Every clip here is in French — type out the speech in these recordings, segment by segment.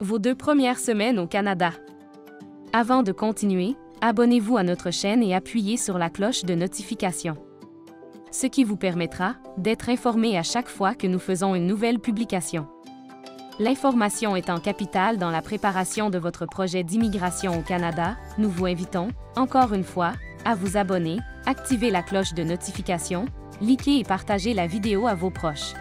Vos 2 premières semaines au Canada. Avant de continuer, abonnez-vous à notre chaîne et appuyez sur la cloche de notification. Ce qui vous permettra d'être informé à chaque fois que nous faisons une nouvelle publication. L'information étant capitale dans la préparation de votre projet d'immigration au Canada, nous vous invitons, encore une fois, à vous abonner, activer la cloche de notification, liker et partager la vidéo à vos proches.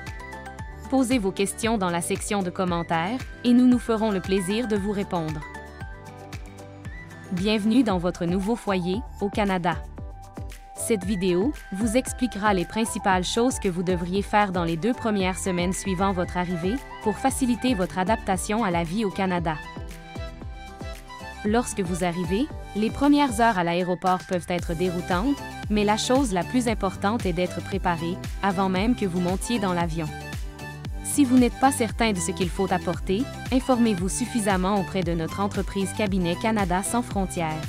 Posez vos questions dans la section de commentaires et nous nous ferons le plaisir de vous répondre. Bienvenue dans votre nouveau foyer, au Canada. Cette vidéo vous expliquera les principales choses que vous devriez faire dans les 2 premières semaines suivant votre arrivée pour faciliter votre adaptation à la vie au Canada. Lorsque vous arrivez, les premières heures à l'aéroport peuvent être déroutantes, mais la chose la plus importante est d'être préparé avant même que vous montiez dans l'avion. Si vous n'êtes pas certain de ce qu'il faut apporter, informez-vous suffisamment auprès de notre entreprise Cabinet Canada sans frontières.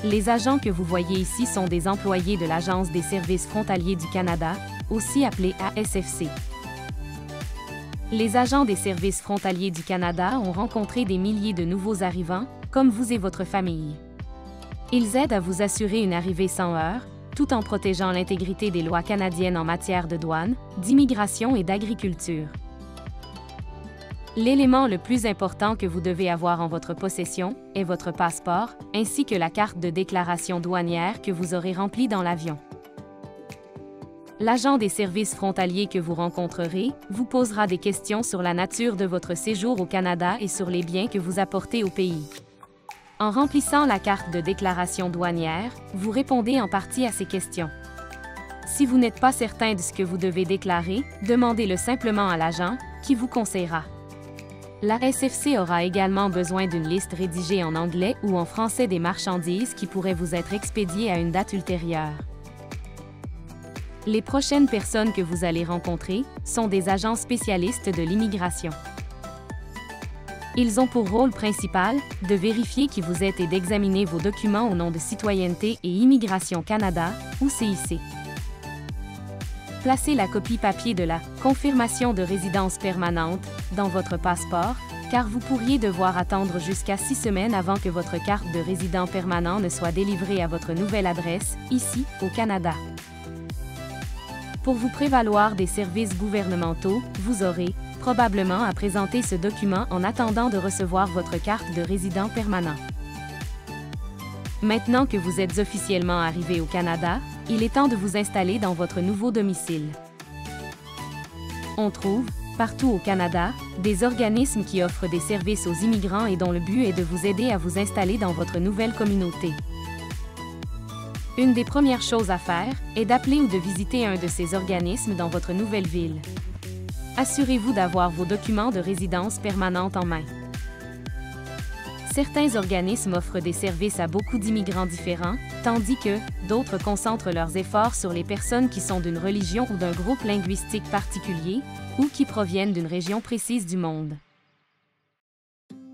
Les agents que vous voyez ici sont des employés de l'Agence des services frontaliers du Canada, aussi appelée ASFC. Les agents des services frontaliers du Canada ont rencontré des milliers de nouveaux arrivants, comme vous et votre famille. Ils aident à vous assurer une arrivée sans heurts, tout en protégeant l'intégrité des lois canadiennes en matière de douane, d'immigration et d'agriculture. L'élément le plus important que vous devez avoir en votre possession est votre passeport, ainsi que la carte de déclaration douanière que vous aurez remplie dans l'avion. L'agent des services frontaliers que vous rencontrerez vous posera des questions sur la nature de votre séjour au Canada et sur les biens que vous apportez au pays. En remplissant la carte de déclaration douanière, vous répondez en partie à ces questions. Si vous n'êtes pas certain de ce que vous devez déclarer, demandez-le simplement à l'agent, qui vous conseillera. La SFC aura également besoin d'une liste rédigée en anglais ou en français des marchandises qui pourraient vous être expédiées à une date ultérieure. Les prochaines personnes que vous allez rencontrer sont des agents spécialistes de l'immigration. Ils ont pour rôle principal de vérifier qui vous êtes et d'examiner vos documents au nom de Citoyenneté et Immigration Canada, ou CIC. Placez la copie papier de la « Confirmation de résidence permanente » dans votre passeport, car vous pourriez devoir attendre jusqu'à 6 semaines avant que votre carte de résident permanent ne soit délivrée à votre nouvelle adresse, ici, au Canada. Pour vous prévaloir des services gouvernementaux, vous aurez probablement à présenter ce document en attendant de recevoir votre carte de résident permanent. Maintenant que vous êtes officiellement arrivé au Canada, il est temps de vous installer dans votre nouveau domicile. On trouve, partout au Canada, des organismes qui offrent des services aux immigrants et dont le but est de vous aider à vous installer dans votre nouvelle communauté. Une des premières choses à faire est d'appeler ou de visiter un de ces organismes dans votre nouvelle ville. Assurez-vous d'avoir vos documents de résidence permanente en main. Certains organismes offrent des services à beaucoup d'immigrants différents, tandis que d'autres concentrent leurs efforts sur les personnes qui sont d'une religion ou d'un groupe linguistique particulier, ou qui proviennent d'une région précise du monde.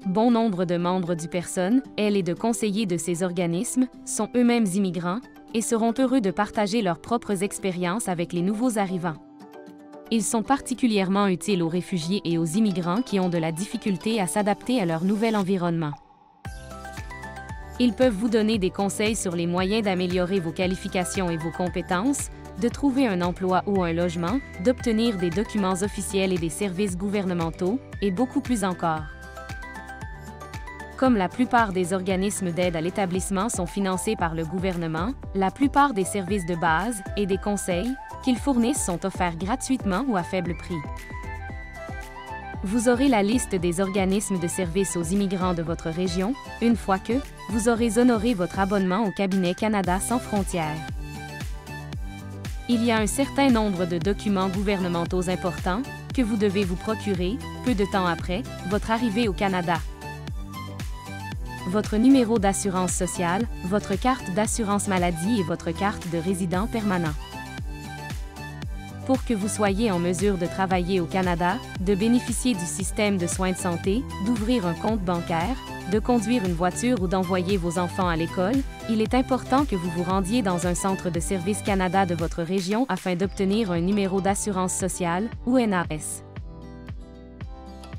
Bon nombre de membres du personnel et de conseillers de ces organismes sont eux-mêmes immigrants et seront heureux de partager leurs propres expériences avec les nouveaux arrivants. Ils sont particulièrement utiles aux réfugiés et aux immigrants qui ont de la difficulté à s'adapter à leur nouvel environnement. Ils peuvent vous donner des conseils sur les moyens d'améliorer vos qualifications et vos compétences, de trouver un emploi ou un logement, d'obtenir des documents officiels et des services gouvernementaux, et beaucoup plus encore. Comme la plupart des organismes d'aide à l'établissement sont financés par le gouvernement, la plupart des services de base et des conseils qu'ils fournissent sont offerts gratuitement ou à faible prix. Vous aurez la liste des organismes de services aux immigrants de votre région, une fois que vous aurez honoré votre abonnement au Cabinet Canada sans frontières. Il y a un certain nombre de documents gouvernementaux importants que vous devez vous procurer, peu de temps après votre arrivée au Canada. Votre numéro d'assurance sociale, votre carte d'assurance maladie et votre carte de résident permanent. Pour que vous soyez en mesure de travailler au Canada, de bénéficier du système de soins de santé, d'ouvrir un compte bancaire, de conduire une voiture ou d'envoyer vos enfants à l'école, il est important que vous vous rendiez dans un centre de service Canada de votre région afin d'obtenir un numéro d'assurance sociale, ou NAS.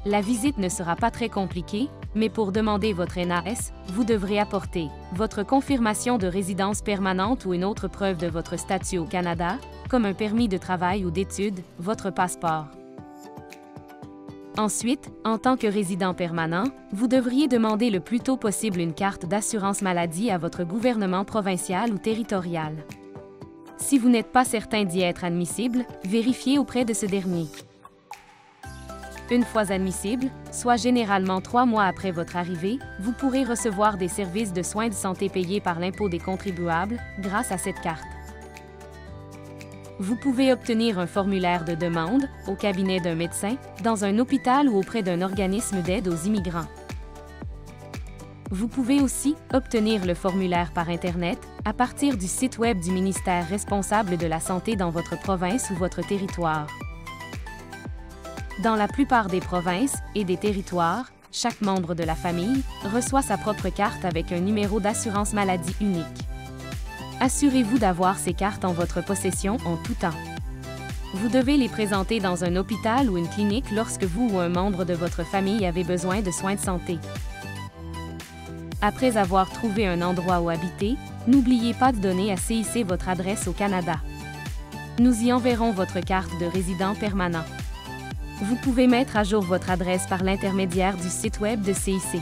La visite ne sera pas très compliquée, mais pour demander votre NAS, vous devrez apporter votre confirmation de résidence permanente ou une autre preuve de votre statut au Canada, comme un permis de travail ou d'études, votre passeport. Ensuite, en tant que résident permanent, vous devriez demander le plus tôt possible une carte d'assurance maladie à votre gouvernement provincial ou territorial. Si vous n'êtes pas certain d'y être admissible, vérifiez auprès de ce dernier. Une fois admissible, soit généralement 3 mois après votre arrivée, vous pourrez recevoir des services de soins de santé payés par l'impôt des contribuables grâce à cette carte. Vous pouvez obtenir un formulaire de demande au cabinet d'un médecin, dans un hôpital ou auprès d'un organisme d'aide aux immigrants. Vous pouvez aussi obtenir le formulaire par Internet à partir du site Web du ministère responsable de la santé dans votre province ou votre territoire. Dans la plupart des provinces et des territoires, chaque membre de la famille reçoit sa propre carte avec un numéro d'assurance maladie unique. Assurez-vous d'avoir ces cartes en votre possession en tout temps. Vous devez les présenter dans un hôpital ou une clinique lorsque vous ou un membre de votre famille avez besoin de soins de santé. Après avoir trouvé un endroit où habiter, n'oubliez pas de donner à CIC votre adresse au Canada. Nous y enverrons votre carte de résident permanent. Vous pouvez mettre à jour votre adresse par l'intermédiaire du site Web de CIC.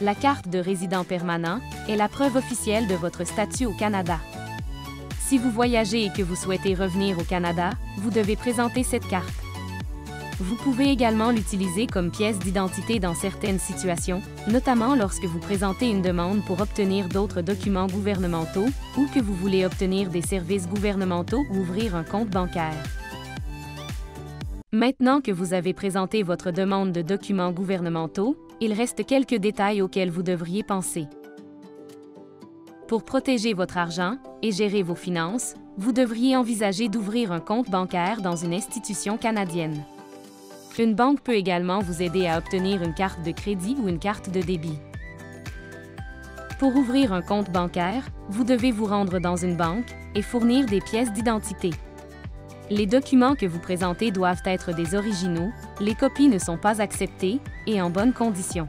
La carte de résident permanent est la preuve officielle de votre statut au Canada. Si vous voyagez et que vous souhaitez revenir au Canada, vous devez présenter cette carte. Vous pouvez également l'utiliser comme pièce d'identité dans certaines situations, notamment lorsque vous présentez une demande pour obtenir d'autres documents gouvernementaux ou que vous voulez obtenir des services gouvernementaux ou ouvrir un compte bancaire. Maintenant que vous avez présenté votre demande de documents gouvernementaux, il reste quelques détails auxquels vous devriez penser. Pour protéger votre argent et gérer vos finances, vous devriez envisager d'ouvrir un compte bancaire dans une institution canadienne. Une banque peut également vous aider à obtenir une carte de crédit ou une carte de débit. Pour ouvrir un compte bancaire, vous devez vous rendre dans une banque et fournir des pièces d'identité. Les documents que vous présentez doivent être des originaux, les copies ne sont pas acceptées et en bonnes conditions.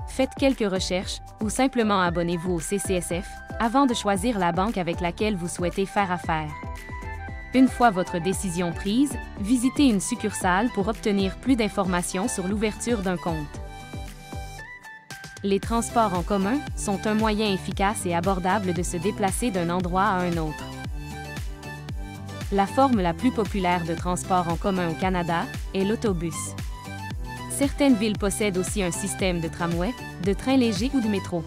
Faites quelques recherches ou simplement abonnez-vous au CCSF avant de choisir la banque avec laquelle vous souhaitez faire affaire. Une fois votre décision prise, visitez une succursale pour obtenir plus d'informations sur l'ouverture d'un compte. Les transports en commun sont un moyen efficace et abordable de se déplacer d'un endroit à un autre. La forme la plus populaire de transport en commun au Canada est l'autobus. Certaines villes possèdent aussi un système de tramway, de train léger ou de métro.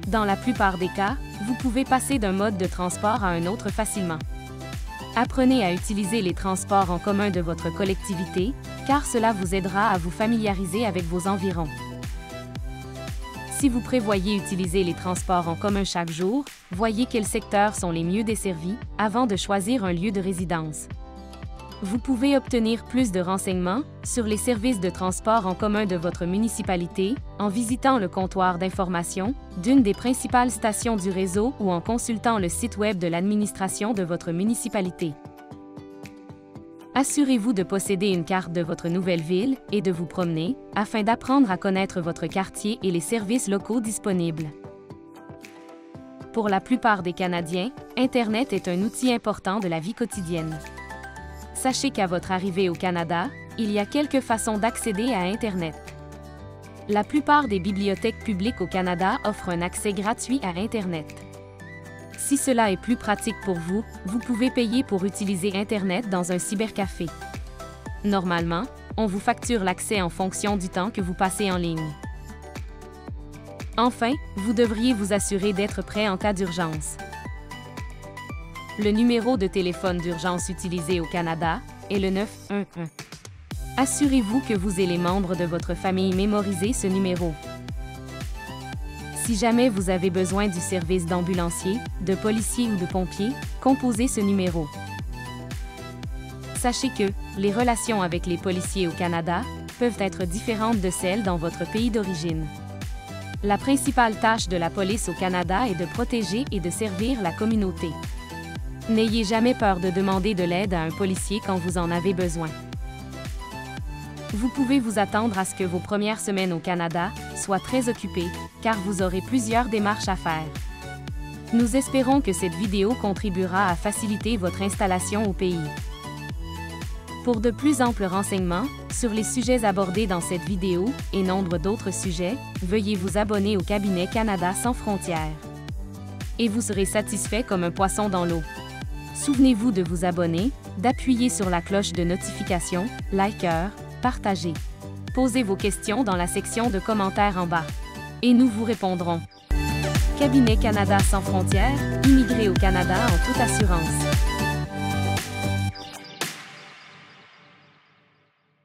Dans la plupart des cas, vous pouvez passer d'un mode de transport à un autre facilement. Apprenez à utiliser les transports en commun de votre collectivité, car cela vous aidera à vous familiariser avec vos environs. Si vous prévoyez utiliser les transports en commun chaque jour, voyez quels secteurs sont les mieux desservis avant de choisir un lieu de résidence. Vous pouvez obtenir plus de renseignements sur les services de transport en commun de votre municipalité en visitant le comptoir d'information d'une des principales stations du réseau ou en consultant le site Web de l'administration de votre municipalité. Assurez-vous de posséder une carte de votre nouvelle ville et de vous promener afin d'apprendre à connaître votre quartier et les services locaux disponibles. Pour la plupart des Canadiens, Internet est un outil important de la vie quotidienne. Sachez qu'à votre arrivée au Canada, il y a quelques façons d'accéder à Internet. La plupart des bibliothèques publiques au Canada offrent un accès gratuit à Internet. Si cela est plus pratique pour vous, vous pouvez payer pour utiliser Internet dans un cybercafé. Normalement, on vous facture l'accès en fonction du temps que vous passez en ligne. Enfin, vous devriez vous assurer d'être prêt en cas d'urgence. Le numéro de téléphone d'urgence utilisé au Canada est le 911. Assurez-vous que vous et les membres de votre famille mémorisez ce numéro. Si jamais vous avez besoin du service d'ambulancier, de policier ou de pompier, composez ce numéro. Sachez que les relations avec les policiers au Canada peuvent être différentes de celles dans votre pays d'origine. La principale tâche de la police au Canada est de protéger et de servir la communauté. N'ayez jamais peur de demander de l'aide à un policier quand vous en avez besoin. Vous pouvez vous attendre à ce que vos premières semaines au Canada soient très occupées, car vous aurez plusieurs démarches à faire. Nous espérons que cette vidéo contribuera à faciliter votre installation au pays. Pour de plus amples renseignements sur les sujets abordés dans cette vidéo et nombre d'autres sujets, veuillez vous abonner au cabinet Canada sans frontières. Et vous serez satisfait comme un poisson dans l'eau. Souvenez-vous de vous abonner, d'appuyer sur la cloche de notification, liker, partager. Posez vos questions dans la section de commentaires en bas. Et nous vous répondrons. Cabinet Canada sans frontières, immigré au Canada en toute assurance.